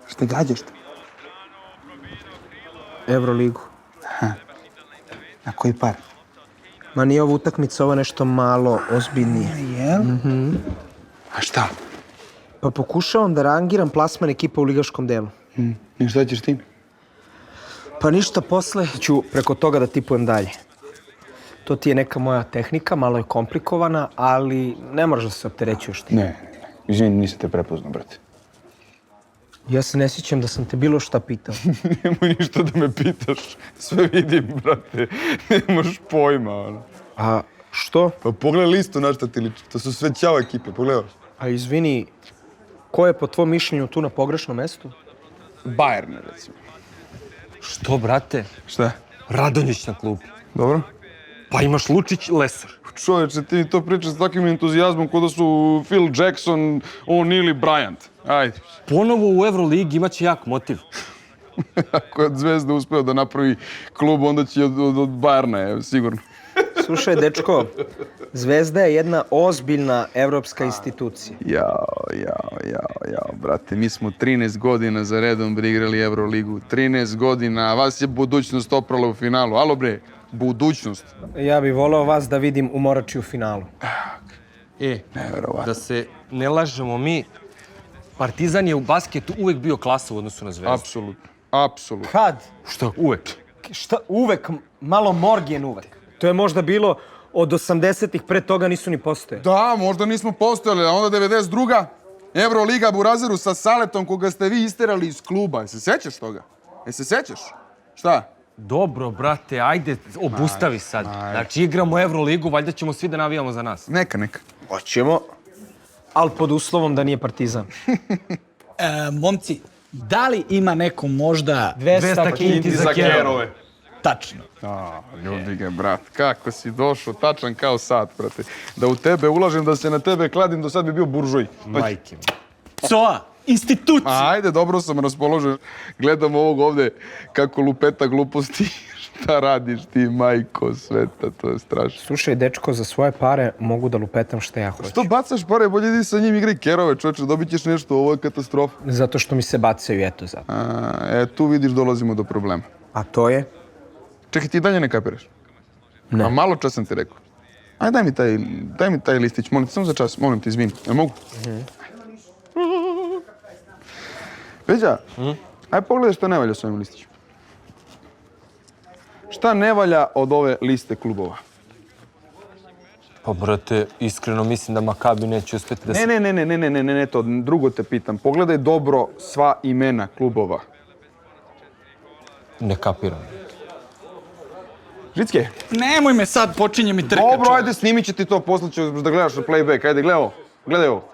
Šta gađaš? Euroligu. Na koji par? Ma nije ovo utakmica, ovo nešto malo ozbiljnije. Jel? A šta? Pa pokušavam da rangiram plasman ekipa u ligaškom delu. I šta ćeš tim? Pa ništa, posle ću preko toga da tipujem dalje. To ti je neka moja tehnika, malo je komplikovana, ali ne moraš da se opterećuješ ti. Ne. Izvini, nisam te prepoznao, brate. Ja se ne sjećam da sam te bilo šta pitao. Nemoj ništa da me pitaš. Sve vidim, brate. Nemaš pojma, ono. A što? Pa pogledaj listu na šta ti liči. To su sve ćao ekipe, pogledaj. A izvini, ko je po tvom mišljenju tu na pogrešnom mestu? Bayern, recimo. Što, brate? Šta? Radonjić na klupi. Dobro? Pa imaš Lučić, Lesar. Čoveče, ti mi to pričaš s takvim entuzijazmom kao da su Phil Jackson, O'Neal i Bryant. Ajde. Ponovo u Euroligi imaće jak motiv. Ako je Zvezda uspeo da napravi klub, onda će od Bayerna, evo, sigurno. Slušaj, dečko, Zvezda je jedna ozbiljna evropska institucija. Jao, brate, mi smo 13 godina za redom igrali Euroligu. 13 godina, a vas je budućnost oprala u finalu. Alo bre, budućnost. Ja bih voleo vas da vidim u Morači u finalu. Neverovatno. Da se ne lažemo mi, Partizan je u basketu uvek bio klasa u odnosu na Zvezdu. Apsolutno. Kad? Što? Uvek. Šta? Uvek? Malo Morgen uvek. To je možda bilo od 80-ih, pre toga nisu ni postojali. Da, možda nismo postojali, a onda 92. Euroliga Burazeru sa Saletom koga ste vi isterali iz kluba. Jel se sećaš toga? Jel se sećaš? Šta? Dobro, brate, ajde, obustavi sad. Znači, igramo Euroligu, valjda ćemo svi da navijamo za nas. Neka. Hoćemo, ali pod uslovom da nije Partizan. Momci, da li ima neko možda 200 kinti za kerove. tačno? Ljudi ga, brat, kako si došao, tačan kao sat, brate. Da u tebe ulažem, da se na tebe kladim, do sad bi bio buržuj. Majke mi. COA, institucija. Ajde, dobro sam raspoložen. Gledam ovog ovde kako lupeta gluposti. Šta radiš ti, majko sveta, to je strašno. Slušaj, dečko, za svoje pare mogu da lupetam šta ja hoću. Što bacaš pare, bolje idi sa njim igraj kerove, čoveče, dobit ćeš nešto, ovo je katastrofa. Zato što mi se bacaju, eto zato. Tu vidiš, dolazimo do problema. A to je? Čekaj, ti dalje ne kapiraš? Ne. A malo čas sam ti rekao. Ajde, daj mi taj listić, molim te, samo za čas, molim te, izvini. Jel mogu? Peđa, ajde pogledaj što ne valja s ovim listićem. Šta ne valja od ove liste klubova? Pa, brate, iskreno mislim da Makabi neće uspjeti da se... Ne, to drugo te pitam. Pogledaj dobro sva imena klubova. Ne kapiram. Žicke? Nemoj me sad, počinje mi trka. Dobro, ajde, snimit će ti to, posle ćeš da gledaš na playback. Ajde, gledaj ovo.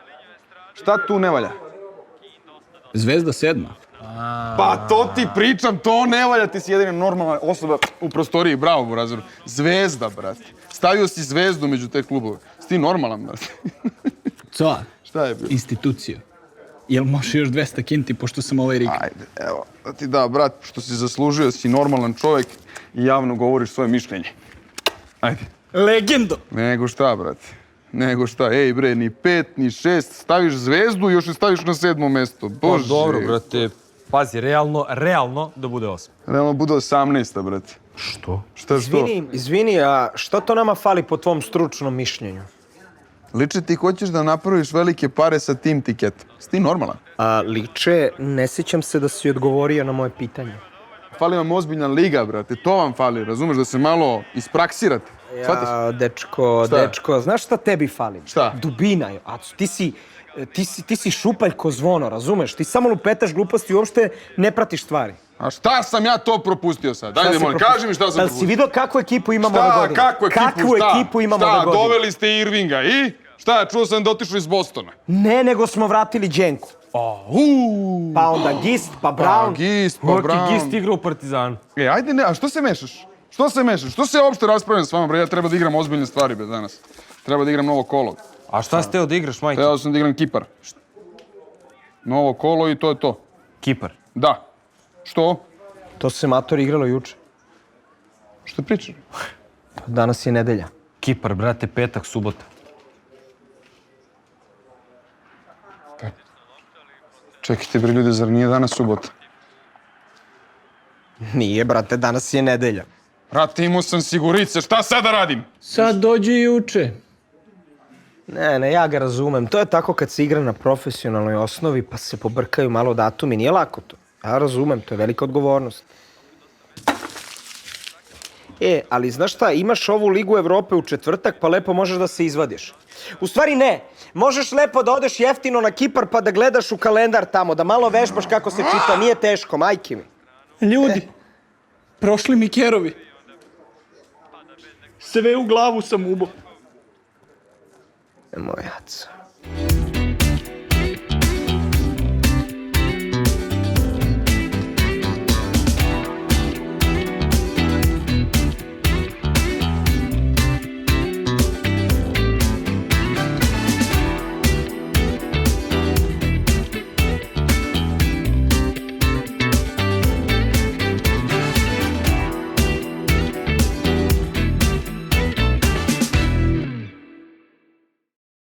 Šta tu ne valja? Zvezda 7. Pa to ti pričam, to ne valja, ti si jedina normalna osoba u prostoriji, bravo Burazeru. Zvezda, brate. Stavio si Zvezdu među te klubove. Si ti normalan, brate. COA, Šta je bilo? institucija. Jel može još 200 kinti, pošto sam ovaj rig? Ajde, evo, da ti da, brat, što si zaslužio, si normalan čovjek i javno govoriš svoje mišljenje. Ajde. Legendo! Nego šta, brate? Nego šta? Ej, bre, ni 5, ni 6, staviš Zvezdu i još je staviš na 7. mesto. Bože. Pa, dobro, brate, pazi, realno da bude 8. Realno bude 18, brate. Što? Šta? Izvini, a šta to nama fali po tvom stručnom mišljenju? Liče ti hoćeš da napraviš velike pare sa tim tiketom. Si ti normalan? A liče, ne sjećam se da si odgovorio na moje pitanje. Fali vam ozbiljna liga, brate. To vam fali, razumeš, da se malo ispraksirate. Shvataš? Ja, dečko, znaš šta tebi fali? Šta? Dubina je. A ti si šupalj ko zvono, razumeš? Ti samo lupetaš gluposti i uopšte ne pratiš stvari. A šta sam ja to propustio sad? Ajde, molim, kaži mi šta sam propustio. Si vidio kakvu ekipu imamo ove godine? Kakvu ekipu imamo ove godine? Šta, doveli ste Irvinga i? Šta, čuo sam da otišli iz Bostona. Ne, nego smo vratili Dženku. Pa onda Gist, pa Brown. Gist, pa Brown. Gist igra u Partizanu. Ajde, ne, a što se mešaš? Što se uopšte raspravljam s vama, bre? Ja treba da igram ozbiljne stvari, bre, danas. Treba da igram novo kolo. A šta ste da igraš, majke? Teo sam da igram Kipar. Novo kolo i to je to. Kipar. Da. Što? To se matori igralo juče. Što pričaš? Danas je nedelja. Kipar, brate, petak, subota. Čekajte bre ljudi, zar nije danas subota? Nije, brate, danas je nedelja. Brate, imao sam sigurice, šta sad da radim? Sad dođe i uče. Ne, ja ga razumem. To je tako kad se igra na profesionalnoj osnovi pa se pobrkaju malo datumi. Nije lako to. Ja razumem, to je velika odgovornost. Ali znaš šta, imaš ovu Ligu Evrope u četvrtak pa lepo možeš da se izvadiš. U stvari ne, možeš lepo da odeš jeftino na Kipar pa da gledaš u kalendar tamo, da malo vežbaš kako se čita, nije teško, majke mi. Ljudi, prošli mi kerovi. Sve u glavu sam ubo. Moj jaco.